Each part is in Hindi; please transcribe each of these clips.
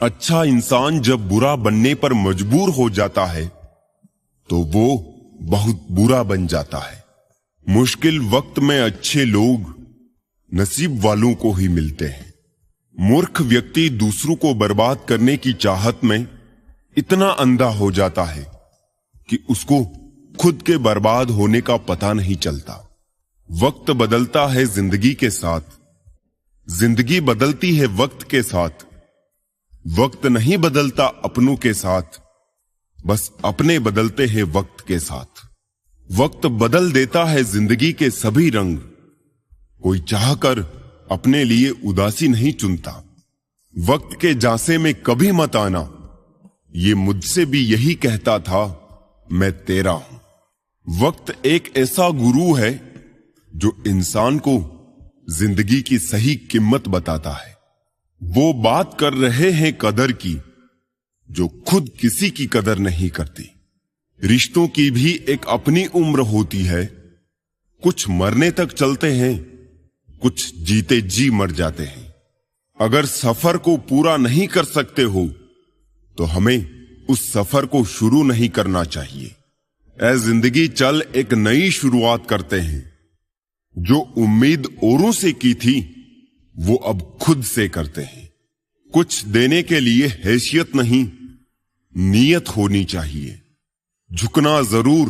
अच्छा इंसान जब बुरा बनने पर मजबूर हो जाता है तो वो बहुत बुरा बन जाता है। मुश्किल वक्त में अच्छे लोग नसीब वालों को ही मिलते हैं। मूर्ख व्यक्ति दूसरों को बर्बाद करने की चाहत में इतना अंधा हो जाता है कि उसको खुद के बर्बाद होने का पता नहीं चलता। वक्त बदलता है जिंदगी के साथ, जिंदगी बदलती है वक्त के साथ। वक्त नहीं बदलता अपनों के साथ, बस अपने बदलते हैं वक्त के साथ। वक्त बदल देता है जिंदगी के सभी रंग। कोई चाहकर अपने लिए उदासी नहीं चुनता। वक्त के झांसे में कभी मत आना, ये मुझसे भी यही कहता था, मैं तेरा हूं। वक्त एक ऐसा गुरु है जो इंसान को जिंदगी की सही कीमत बताता है। वो बात कर रहे हैं कदर की जो खुद किसी की कदर नहीं करती। रिश्तों की भी एक अपनी उम्र होती है। कुछ मरने तक चलते हैं, कुछ जीते जी मर जाते हैं। अगर सफर को पूरा नहीं कर सकते हो तो हमें उस सफर को शुरू नहीं करना चाहिए। ऐ जिंदगी चल एक नई शुरुआत करते हैं। जो उम्मीद औरों से की थी वो अब खुद से करते हैं। कुछ देने के लिए हैसियत नहीं, नीयत होनी चाहिए। झुकना जरूर,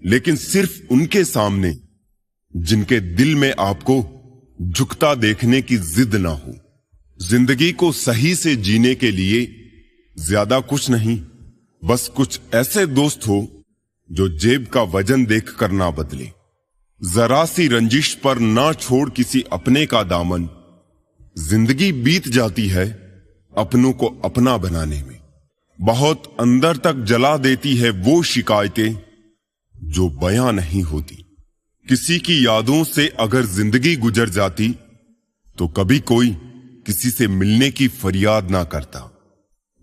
लेकिन सिर्फ उनके सामने जिनके दिल में आपको झुकता देखने की जिद ना हो। जिंदगी को सही से जीने के लिए ज्यादा कुछ नहीं, बस कुछ ऐसे दोस्त हो जो जेब का वजन देख कर ना बदले। जरा सी रंजिश पर ना छोड़ किसी अपने का दामन। जिंदगी बीत जाती है अपनों को अपना बनाने में। बहुत अंदर तक जला देती है वो शिकायतें जो बयां नहीं होती। किसी की यादों से अगर जिंदगी गुजर जाती तो कभी कोई किसी से मिलने की फरियाद ना करता।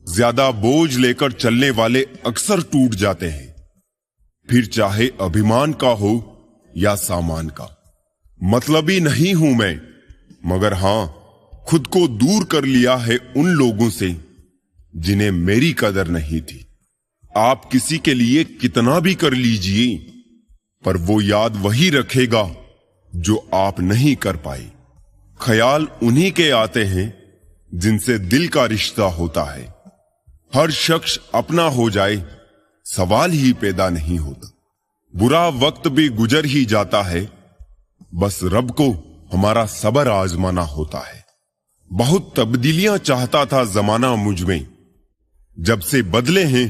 ज्यादा बोझ लेकर चलने वाले अक्सर टूट जाते हैं, फिर चाहे अभिमान का हो या सामान का। मतलबी नहीं हूं मैं, मगर हां खुद को दूर कर लिया है उन लोगों से जिन्हें मेरी कदर नहीं थी। आप किसी के लिए कितना भी कर लीजिए, पर वो याद वही रखेगा जो आप नहीं कर पाए। ख्याल उन्हीं के आते हैं जिनसे दिल का रिश्ता होता है। हर शख्स अपना हो जाए सवाल ही पैदा नहीं होता। बुरा वक्त भी गुजर ही जाता है, बस रब को हमारा सब्र आजमाना होता है। बहुत तब्दीलियां चाहता था जमाना मुझ में, जब से बदले हैं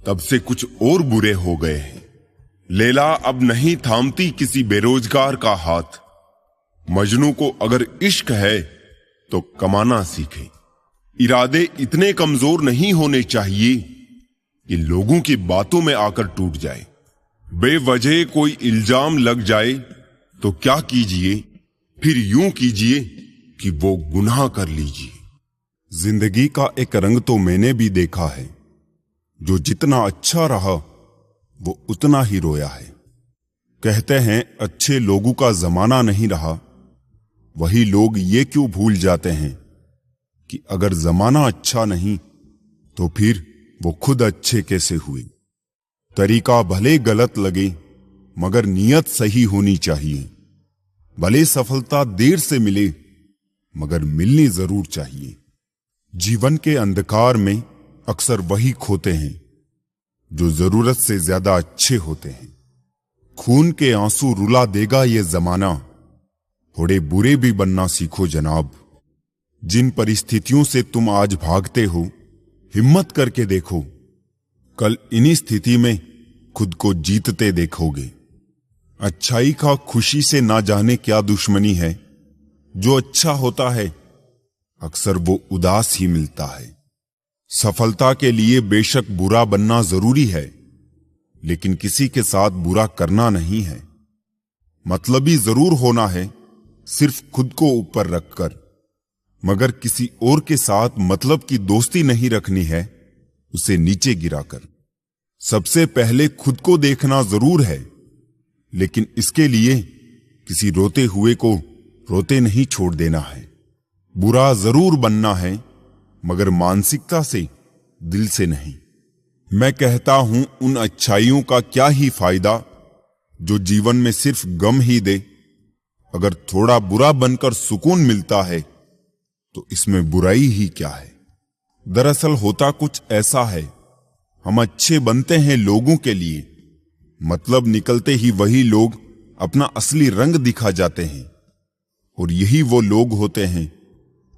तब से कुछ और बुरे हो गए हैं। लैला अब नहीं थामती किसी बेरोजगार का हाथ। मजनू को अगर इश्क है तो कमाना सीखे। इरादे इतने कमजोर नहीं होने चाहिए कि लोगों की बातों में आकर टूट जाए। बेवजह कोई इल्जाम लग जाए तो क्या कीजिए, फिर यूं कीजिए कि वो गुनाह कर लीजिए। जिंदगी का एक रंग तो मैंने भी देखा है, जो जितना अच्छा रहा वो उतना ही रोया है। कहते हैं अच्छे लोगों का जमाना नहीं रहा, वही लोग ये क्यों भूल जाते हैं कि अगर जमाना अच्छा नहीं तो फिर वो खुद अच्छे कैसे हुए। तरीका भले गलत लगे मगर नीयत सही होनी चाहिए। भले सफलता देर से मिले मगर मिलनी जरूर चाहिए। जीवन के अंधकार में अक्सर वही खोते हैं जो जरूरत से ज्यादा अच्छे होते हैं। खून के आंसू रुला देगा ये जमाना, थोड़े बुरे भी बनना सीखो जनाब। जिन परिस्थितियों से तुम आज भागते हो, हिम्मत करके देखो, कल इन्हीं स्थिति में खुद को जीतते देखोगे। अच्छाई का खुशी से ना जाने क्या दुश्मनी है। जो अच्छा होता है अक्सर वो उदास ही मिलता है। सफलता के लिए बेशक बुरा बनना जरूरी है, लेकिन किसी के साथ बुरा करना नहीं है। मतलबी जरूर होना है, सिर्फ खुद को ऊपर रखकर, मगर किसी और के साथ मतलब की दोस्ती नहीं रखनी है, उसे नीचे गिराकर। सबसे पहले खुद को देखना जरूर है, लेकिन इसके लिए किसी रोते हुए को रोते नहीं छोड़ देना है। बुरा जरूर बनना है, मगर मानसिकता से, दिल से नहीं। मैं कहता हूं उन अच्छाइयों का क्या ही फायदा जो जीवन में सिर्फ गम ही दे। अगर थोड़ा बुरा बनकर सुकून मिलता है तो इसमें बुराई ही क्या है। दरअसल होता कुछ ऐसा है, हम अच्छे बनते हैं लोगों के लिए, मतलब निकलते ही वही लोग अपना असली रंग दिखा जाते हैं, और यही वो लोग होते हैं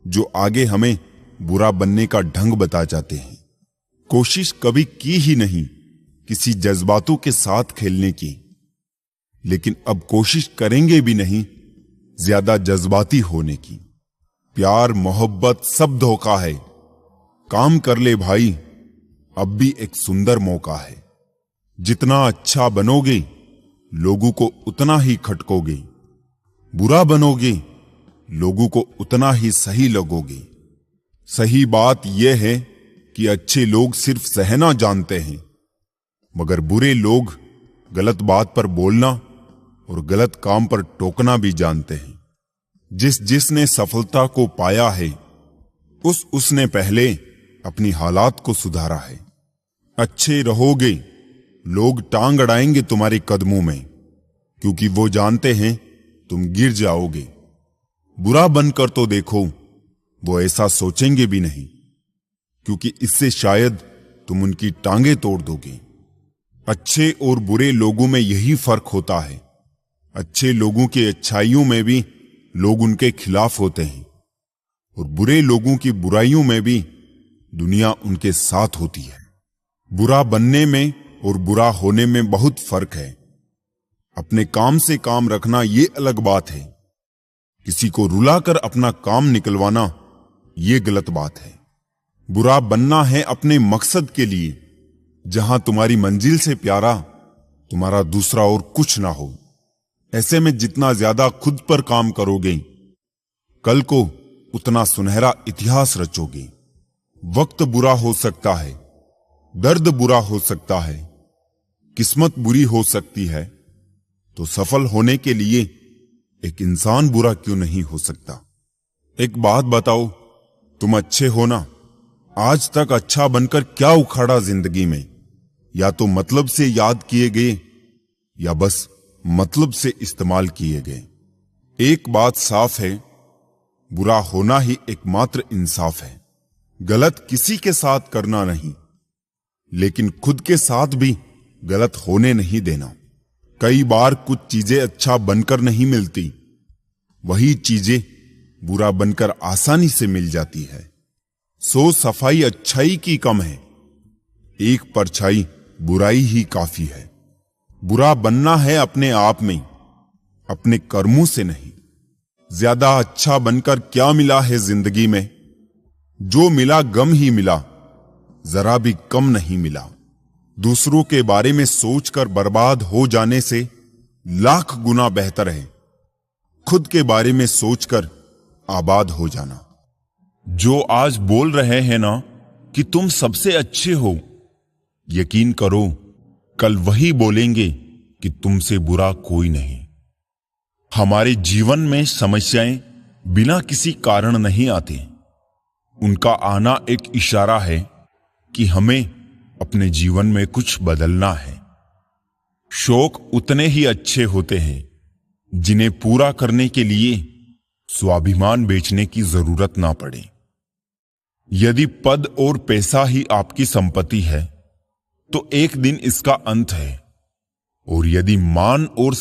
जो आगे हमें बुरा बनने का ढंग बता जाते हैं। कोशिश कभी की ही नहीं किसी जज्बातों के साथ खेलने की, लेकिन अब कोशिश करेंगे भी नहीं ज्यादा जज्बाती होने की। प्यार मोहब्बत सब धोखा है, काम कर ले भाई, अब भी एक सुंदर मौका है। जितना अच्छा बनोगे लोगों को उतना ही खटकोगे, बुरा बनोगे लोगों को उतना ही सही लगोगे। सही बात यह है कि अच्छे लोग सिर्फ सहना जानते हैं, मगर बुरे लोग गलत बात पर बोलना और गलत काम पर टोकना भी जानते हैं। जिसने सफलता को पाया है उसने पहले अपनी हालात को सुधारा है। अच्छे रहोगे लोग टांग अड़ाएंगे तुम्हारे कदमों में, क्योंकि वो जानते हैं तुम गिर जाओगे। बुरा बनकर तो देखो, वो ऐसा सोचेंगे भी नहीं, क्योंकि इससे शायद तुम उनकी टांगे तोड़ दोगे। अच्छे और बुरे लोगों में यही फर्क होता है। अच्छे लोगों की अच्छाइयों में भी लोग उनके खिलाफ होते हैं, और बुरे लोगों की बुराइयों में भी दुनिया उनके साथ होती है। बुरा बनने में और बुरा होने में बहुत फर्क है। अपने काम से काम रखना ये अलग बात है, किसी को रुलाकर अपना काम निकलवाना ये गलत बात है। बुरा बनना है अपने मकसद के लिए, जहां तुम्हारी मंजिल से प्यारा तुम्हारा दूसरा और कुछ ना हो। ऐसे में जितना ज्यादा खुद पर काम करोगे, कल को उतना सुनहरा इतिहास रचोगे। वक्त बुरा हो सकता है, दर्द बुरा हो सकता है, किस्मत बुरी हो सकती है, तो सफल होने के लिए एक इंसान बुरा क्यों नहीं हो सकता। एक बात बताओ, तुम अच्छे हो ना? आज तक अच्छा बनकर क्या उखाड़ा जिंदगी में? या तो मतलब से याद किए गए या बस मतलब से इस्तेमाल किए गए। एक बात साफ है, बुरा होना ही एकमात्र इंसाफ है। गलत किसी के साथ करना नहीं, लेकिन खुद के साथ भी गलत होने नहीं देना। कई बार कुछ चीजें अच्छा बनकर नहीं मिलती, वही चीजें बुरा बनकर आसानी से मिल जाती है। सो सफाई अच्छाई की कम है, एक परछाई बुराई ही काफी है। बुरा बनना है अपने आप में, अपने कर्मों से नहीं। ज्यादा अच्छा बनकर क्या मिला है जिंदगी में? जो मिला गम ही मिला, जरा भी कम नहीं मिला। दूसरों के बारे में सोचकर बर्बाद हो जाने से लाख गुना बेहतर है खुद के बारे में सोचकर आबाद हो जाना। जो आज बोल रहे हैं ना कि तुम सबसे अच्छे हो, यकीन करो कल वही बोलेंगे कि तुमसे बुरा कोई नहीं। हमारे जीवन में समस्याएं बिना किसी कारण नहीं आती, उनका आना एक इशारा है कि हमें अपने जीवन में कुछ बदलना है। शौक उतने ही अच्छे होते हैं जिन्हें पूरा करने के लिए स्वाभिमान बेचने की जरूरत ना पड़े। यदि पद और पैसा ही आपकी संपत्ति है तो एक दिन इसका अंत है, और यदि मान और